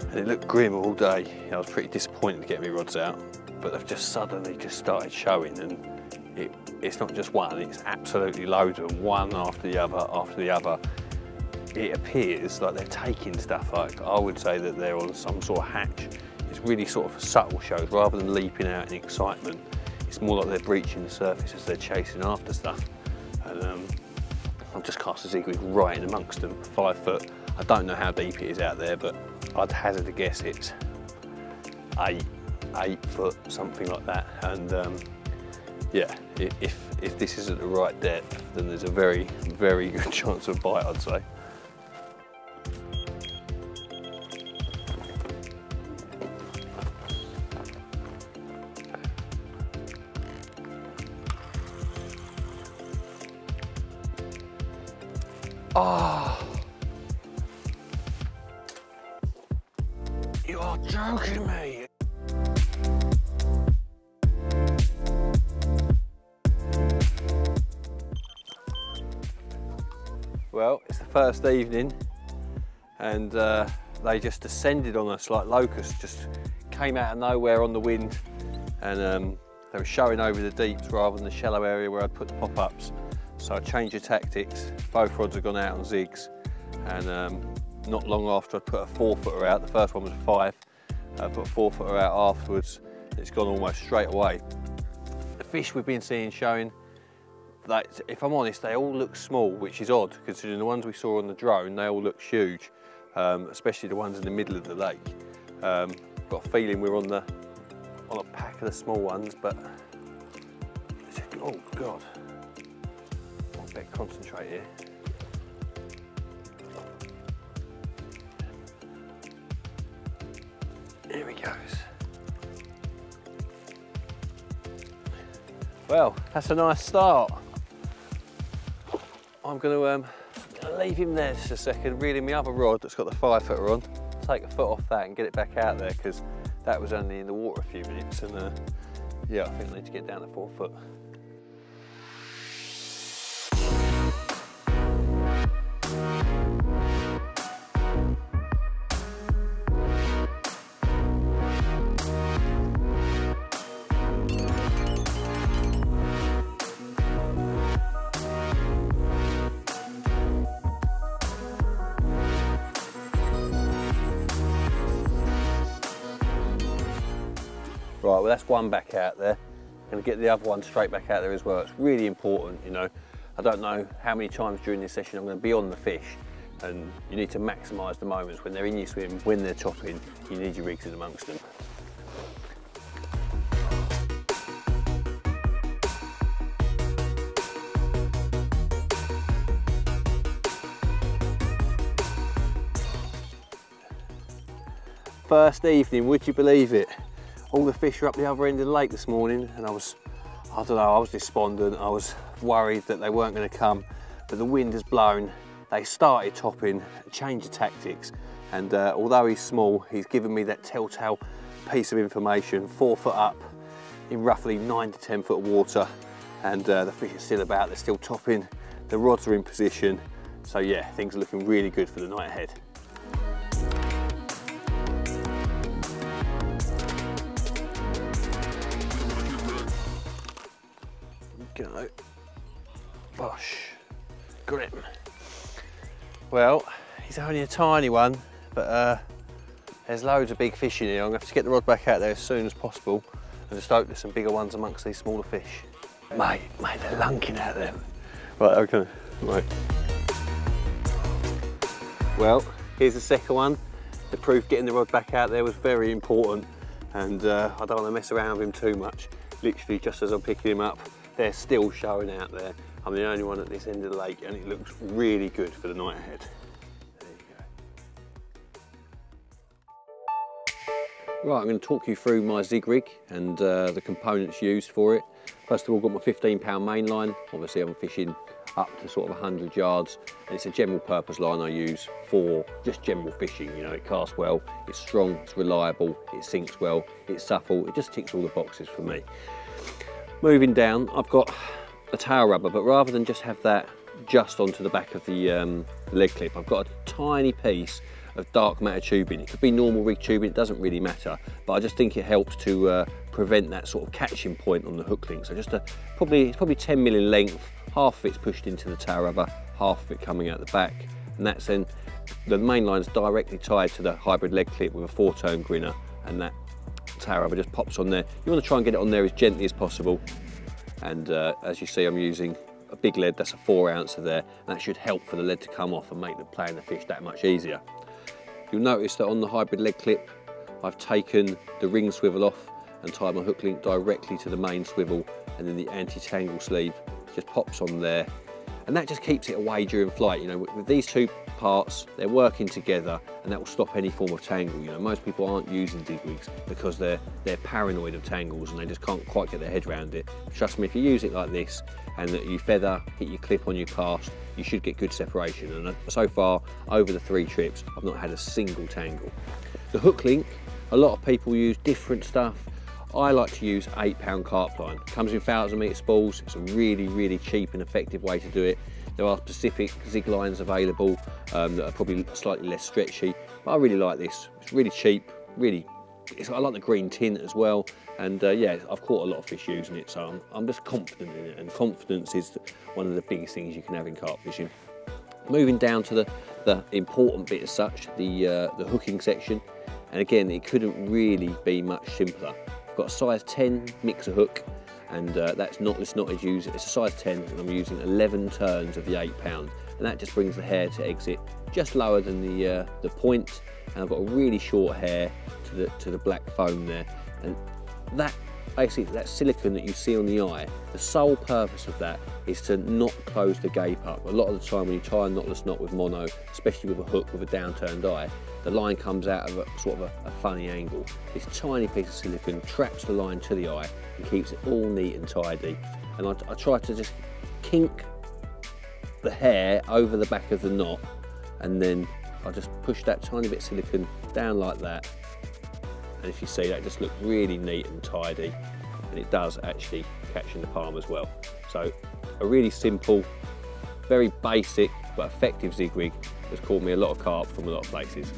and it looked grim all day. I was pretty disappointed to get my rods out, but they've just suddenly just started showing, and it's not just one, it's absolutely loads of them, one after the other after the other. It appears like they're taking stuff, like I would say that they're on some sort of hatch. It's really sort of subtle shows, rather than leaping out in excitement. It's more like they're breaching the surface as they're chasing after stuff. And I've just cast a zig rig right in amongst them, 5 foot. I don't know how deep it is out there, but I'd hazard a guess it's 8 foot, something like that. And yeah, if this is at the right depth, then there's a very, very good chance of a bite, I'd say. Oh, you are joking me. Well, it's the first evening, and they just descended on us like locusts, just came out of nowhere on the wind, and they were showing over the deeps rather than the shallow area where I'd put the pop-ups. So I changed the tactics. Both rods have gone out on zigs, and not long after I put a 4-footer out. The first one was a 5. I put a 4-footer out afterwards. It's gone almost straight away. The fish we've been seeing showing, that, if I'm honest, they all look small, which is odd considering the ones we saw on the drone, they all look huge, especially the ones in the middle of the lake. Got a feeling we're on a pack of the small ones, but oh god. Better concentrate here. Here he goes. Well, that's a nice start. I'm going to leave him there just a second, reel in my other rod that's got the 5-footer on, take a foot off that and get it back out there, because that was only in the water a few minutes, and yeah, I think I need to get down to 4 foot. Right, well that's one back out there. I'm going to get the other one straight back out there as well. It's really important, you know. I don't know how many times during this session I'm going to be on the fish, and you need to maximise the moments when they're in your swim, when they're topping, you need your rigs in amongst them. First evening, would you believe it? All the fish are up the other end of the lake this morning, and I don't know, I was despondent. I was worried that they weren't going to come, but the wind has blown. They started topping, changed the tactics, and although he's small, he's given me that telltale piece of information. 4 foot up in roughly 9 to 10 foot of water, and the fish are still about, they're still topping, the rods are in position, so yeah, things are looking really good for the night ahead. go. Bosh. Got him. Well, he's only a tiny one, but there's loads of big fish in here. I'm going to have to get the rod back out there as soon as possible and just hope there's some bigger ones amongst these smaller fish. Mate, they're lunking out there. Right, okay, right. Well, here's the second one. The proof getting the rod back out there was very important, and I don't want to mess around with him too much. Literally, just as I'm picking him up, they're still showing out there. I'm the only one at this end of the lake, and it looks really good for the night ahead. There you go. Right, I'm going to talk you through my zig rig and the components used for it. First of all, I've got my 15-pound main line. Obviously, I'm fishing up to sort of 100 yards, and it's a general purpose line I use for just general fishing. You know, it casts well, it's strong, it's reliable, it sinks well, it's supple, it just ticks all the boxes for me. Moving down, I've got a tail rubber, but rather than just have that just onto the back of the leg clip, I've got a tiny piece of dark matter tubing. It could be normal rig tubing, it doesn't really matter, but I just think it helps to prevent that sort of catching point on the hook link. So just it's probably 10 mil in length, half of it's pushed into the tail rubber, half of it coming out the back, and that's then the main line's directly tied to the hybrid leg clip with a 4-turn grinner, and that tail rubber just pops on there. You want to try and get it on there as gently as possible, and as you see, I'm using a big lead, that's a 4-ouncer there, and that should help for the lead to come off and make the playing the fish that much easier. You'll notice that on the hybrid leg clip, I've taken the ring swivel off and tied my hook link directly to the main swivel, and then the anti-tangle sleeve just pops on there, and that just keeps it away during flight. You know, with these two parts, they're working together, and that will stop any form of tangle. You know, most people aren't using zig rigs because they're paranoid of tangles and they just can't quite get their head around it. Trust me, if you use it like this and that you feather, hit your clip on your cast, you should get good separation. And so far, over the 3 trips, I've not had a single tangle. The hook link, a lot of people use different stuff. I like to use 8-pound carp line. It comes in 1,000-metre spools. It's a really, really cheap and effective way to do it. There are specific zig lines available that are probably slightly less stretchy, but I really like this. It's really cheap, I like the green tint as well, and yeah, I've caught a lot of fish using it, so I'm just confident in it, and confidence is one of the biggest things you can have in carp fishing. Moving down to the important bit as such, the hooking section, and again, it couldn't really be much simpler. I've got a size 10 mixer hook, and that's knotless knotted use. It's a size 10, and I'm using 11 turns of the 8-pound, and that just brings the hair to exit just lower than the point, and I've got a really short hair to the black foam there, and that basically, that silicone that you see on the eye, the sole purpose of that is to not close the gape up. A lot of the time when you tie a knotless knot with mono, especially with a hook with a downturned eye, the line comes out of a sort of a funny angle. This tiny piece of silicone traps the line to the eye and keeps it all neat and tidy. And I try to just kink the hair over the back of the knot, and then I just push that tiny bit of silicone down like that. And if you see, that just looks really neat and tidy, and it does actually catch in the palm as well. So a really simple, very basic but effective zig rig has caught me a lot of carp from a lot of places.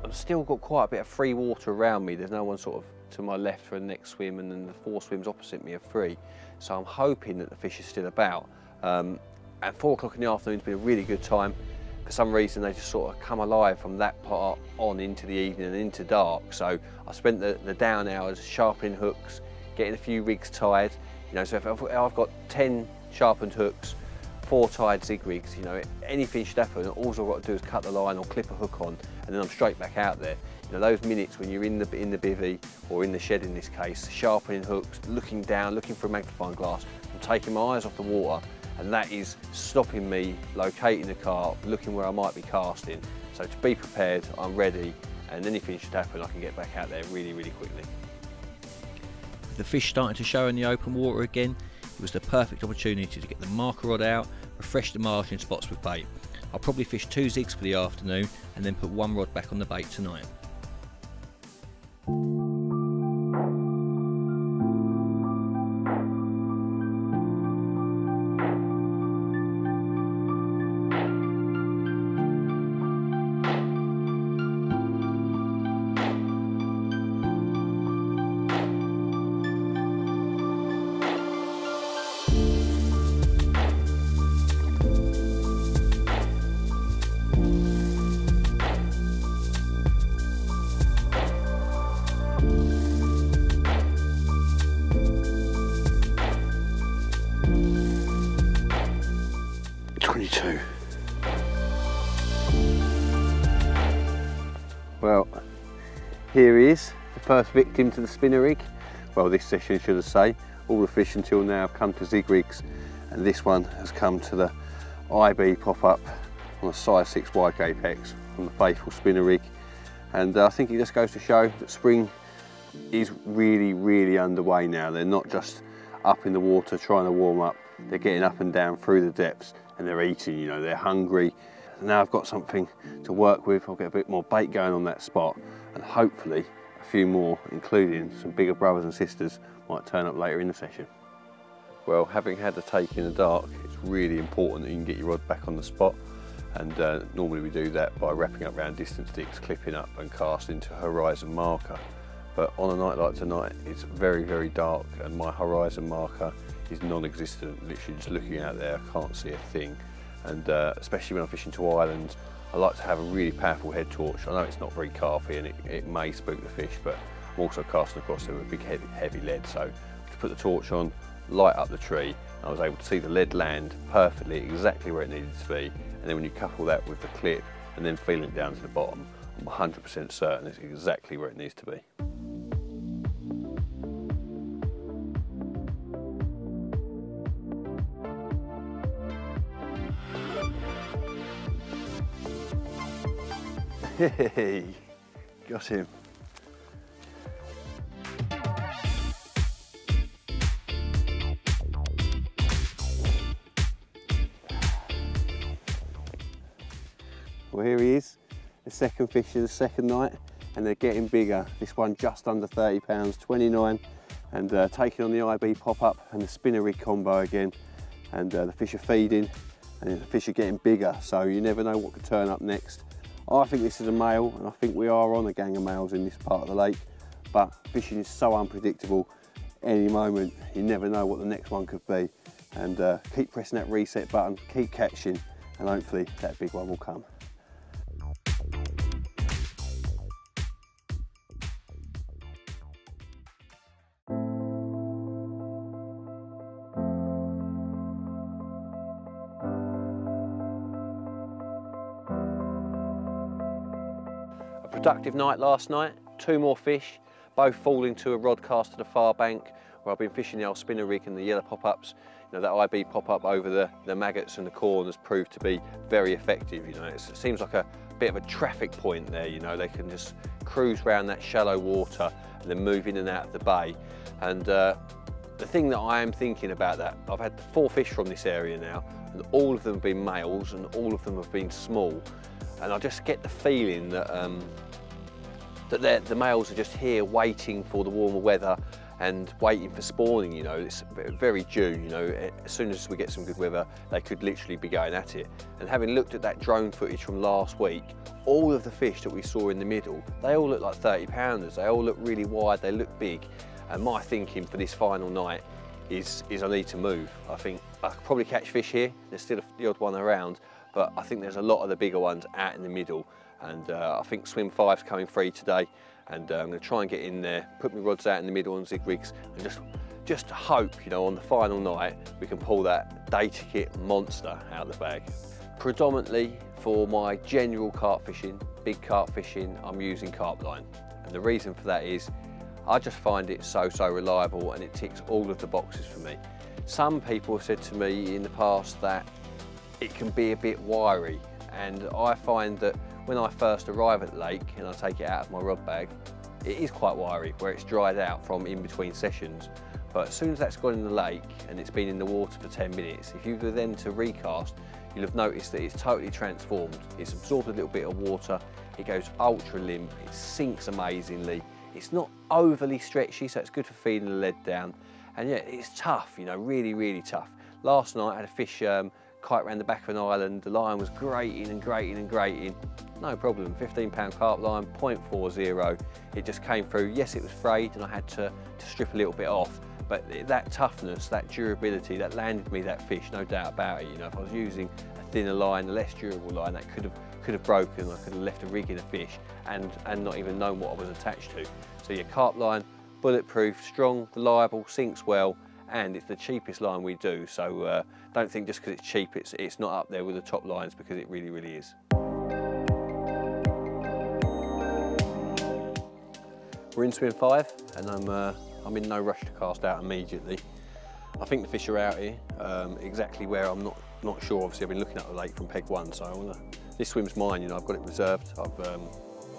I've still got quite a bit of free water around me. There's no one sort of to my left for the next swim, and then the 4 swims opposite me are free. So I'm hoping that the fish is still about. At 4 o'clock in the afternoon has been a really good time. For some reason, they just sort of come alive from that part on into the evening and into dark. So I spent the down hours sharpening hooks, getting a few rigs tied. You know, so if I've got 10 sharpened hooks, 4 tied zig rigs, you know, anything should happen. All I've got to do is cut the line or clip a hook on, and then I'm straight back out there. You know, those minutes when you're in the bivvy, or in the shed in this case, sharpening hooks, looking down, looking for a magnifying glass, I'm taking my eyes off the water, and that is stopping me locating the carp, looking where I might be casting. So to be prepared, I'm ready, and anything should happen, I can get back out there really, really quickly. With the fish starting to show in the open water again, it was the perfect opportunity to get the marker rod out, refresh the margin spots with bait. I'll probably fish 2 zigs for the afternoon, and then put 1 rod back on the bait tonight. Well, here he is, the first victim to the spinner rig. Well, this session, should I say. All the fish until now have come to zig rigs, and this one has come to the IB pop-up on a size 6 wide apex from the faithful spinner rig. And I think it just goes to show that spring is really underway now. They're not just up in the water trying to warm up, they're getting up and down through the depths, and they're eating, you know, they're hungry. Now I've got something to work with, I'll get a bit more bait going on that spot, and hopefully a few more, including some bigger brothers and sisters, might turn up later in the session. Well, having had the take in the dark, it's really important that you can get your rod back on the spot, and normally we do that by wrapping up round distance sticks, clipping up and casting to a horizon marker. But on a night like tonight, it's very dark, and my horizon marker is non-existent. Literally just looking out there, I can't see a thing. And especially when I'm fishing to islands, I like to have a really powerful head torch. I know it's not very carpy and it may spook the fish, but I'm also casting across there with a big heavy lead. So to put the torch on, light up the tree, I was able to see the lead land perfectly, exactly where it needed to be. And then when you couple that with the clip and then feeling it down to the bottom, I'm 100% certain it's exactly where it needs to be. Hey, got him. Well, here he is, the second fish of the second night, and they're getting bigger. This one just under 30 pounds, 29, and taking on the IB pop-up and the spinner rig combo again. And the fish are feeding, and the fish are getting bigger, so you never know what could turn up next. I think this is a male, and I think we are on a gang of males in this part of the lake, but fishing is so unpredictable. Any moment, you never know what the next one could be. And keep pressing that reset button, keep catching, and hopefully that big one will come. Productive night last night, 2 more fish, both falling to a rod cast to the far bank where I've been fishing the old spinner rig and the yellow pop-ups. You know, that IB pop-up over the maggots and the corn has proved to be very effective. You know, it seems like a bit of a traffic point there. You know, they can just cruise around that shallow water and then move in and out of the bay. And the thing that I am thinking about that, I've had 4 fish from this area now, and all of them have been males and all of them have been small. And I just get the feeling that the males are just here waiting for the warmer weather and waiting for spawning. You know, it's very due. You know, as soon as we get some good weather, they could literally be going at it. And having looked at that drone footage from last week, all of the fish that we saw in the middle, they all look like 30 pounders. They all look really wide, they look big. And my thinking for this final night is I need to move. I think I could probably catch fish here. There's still the odd one around, but I think there's a lot of the bigger ones out in the middle. And I think swim 5's coming free today, and I'm going to try and get in there, put my rods out in the middle on zig rigs, and just hope, you know, on the final night we can pull that day ticket monster out of the bag. Predominantly for my general carp fishing, big carp fishing, I'm using carp line, and the reason for that is I just find it so reliable, and it ticks all of the boxes for me. Some people have said to me in the past that it can be a bit wiry, and I find that when I first arrive at the lake and I take it out of my rod bag, it is quite wiry where it's dried out from in between sessions. But as soon as that's gone in the lake and it's been in the water for 10 minutes, if you were then to recast, you'll have noticed that it's totally transformed. It's absorbed a little bit of water, it goes ultra limp, it sinks amazingly. It's not overly stretchy, so it's good for feeding the lead down. And yeah, it's tough, you know, really tough. Last night I had a fish kite around the back of an island. The line was grating and grating. No problem, 15-pound carp line, 0.40. It just came through. Yes, it was frayed and I had to strip a little bit off, but that toughness, that durability, that landed me that fish, no doubt about it. You know, if I was using a thinner line, a less durable line, that could could have broken, I could have left a rig in a fish and not even known what I was attached to. So your carp line, bulletproof, strong, reliable, sinks well, and it's the cheapest line we do. So don't think just because it's cheap it's not up there with the top lines, because it really, really is. We're in swim 5 and I'm in no rush to cast out immediately. I think the fish are out here, exactly where I'm not sure. Obviously I've been looking at the lake from peg 1, so this swim's mine, you know, I've got it reserved. I've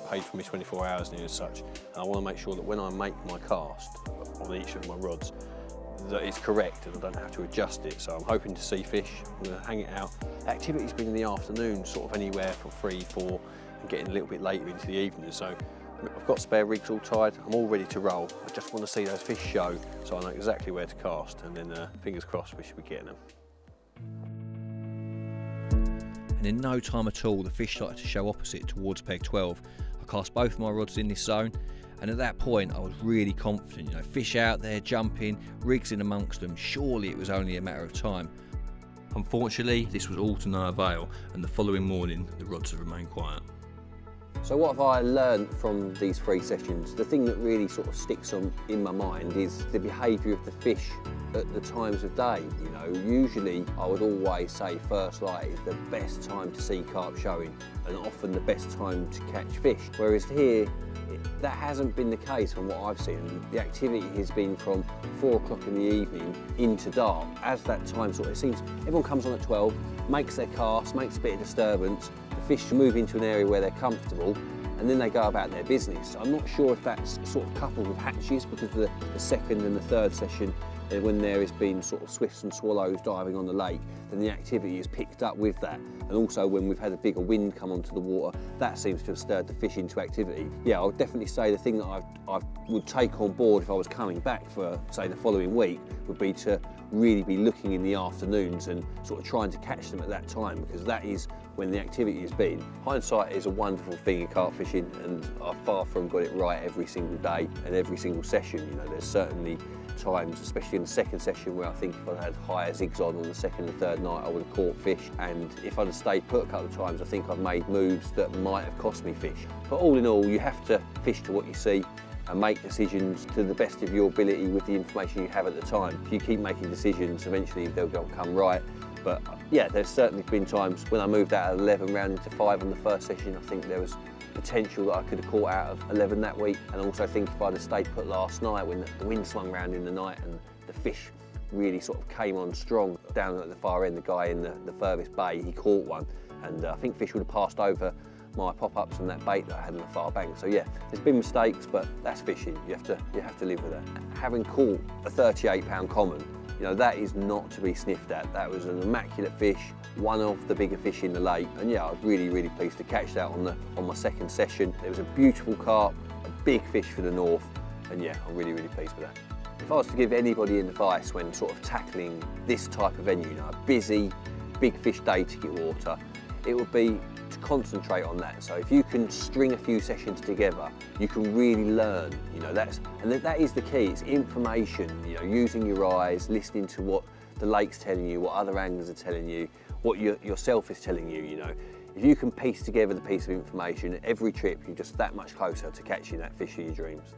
paid for my 24 hours near as such, and I want to make sure that when I make my cast on each of my rods that it's correct and I don't have to adjust it. So I'm hoping to see fish. I'm going to hang it out. Activity's been in the afternoon, sort of anywhere from 3, 4 and getting a little bit later into the evening. So I've got spare rigs all tied, I'm all ready to roll. I just want to see those fish show so I know exactly where to cast, and then fingers crossed we should be getting them. And in no time at all the fish started to show opposite towards peg 12. I cast both my rods in this zone, and at that point I was really confident, you know, fish out there jumping, rigs in amongst them, surely it was only a matter of time. Unfortunately this was all to no avail, and the following morning the rods had remained quiet. So what have I learned from these 3 sessions? The thing that really sort of sticks in my mind is the behaviour of the fish at the times of day. You know, usually I would always say first light is the best time to see carp showing, and often the best time to catch fish. Whereas here, that hasn't been the case from what I've seen. The activity has been from 4 o'clock in the evening into dark. As that time sort of, it seems everyone comes on at 12, makes their cast, makes a bit of disturbance, the fish move into an area where they're comfortable, and then they go about their business. I'm not sure if that's sort of coupled with hatches, because the second and the third session, when there has been sort of swifts and swallows diving on the lake, then the activity is picked up with that. And also when we've had a bigger wind come onto the water, that seems to have stirred the fish into activity. Yeah, I would definitely say the thing that I would take on board if I was coming back for, say, the following week, would be to really be looking in the afternoons and sort of trying to catch them at that time, because that is when the activity has been. Hindsight is a wonderful thing in carp fishing, and I've far from got it right every single day and every single session. You know, there's certainly times, especially in the second session, where I think if I'd had higher zigs on the second and third night, I would have caught fish. And if I'd have stayed put a couple of times, I think I've made moves that might have cost me fish. But all in all, you have to fish to what you see and make decisions to the best of your ability with the information you have at the time. If you keep making decisions, eventually they'll come right. But yeah, there's certainly been times when I moved out of 11 round into 5 on the first session, I think there was potential that I could have caught out of 11 that week. And I also think if I'd have stayed put last night, when the wind swung round in the night and the fish really sort of came on strong down at the far end, the guy in the furthest bay, he caught one, and I think fish would have passed over my pop-ups from that bait that I had on the far bank. So yeah, there's been mistakes, but that's fishing. You have to live with that. Having caught a 38-pound common, you know, that is not to be sniffed at. That was an immaculate fish, one of the bigger fish in the lake, and yeah, I was really, really pleased to catch that on my second session. There was a beautiful carp, a big fish for the north, and yeah, I'm really, really pleased with that. If I was to give anybody advice when sort of tackling this type of venue, you know, a busy, big fish day to get water, it would be to concentrate on that. So if you can string a few sessions together, you can really learn, you know, that is the key. It's information, you know, using your eyes, listening to what the lake's telling you, what other anglers are telling you, what yourself is telling you, you know. If you can piece together the piece of information, every trip you're just that much closer to catching that fish of your dreams.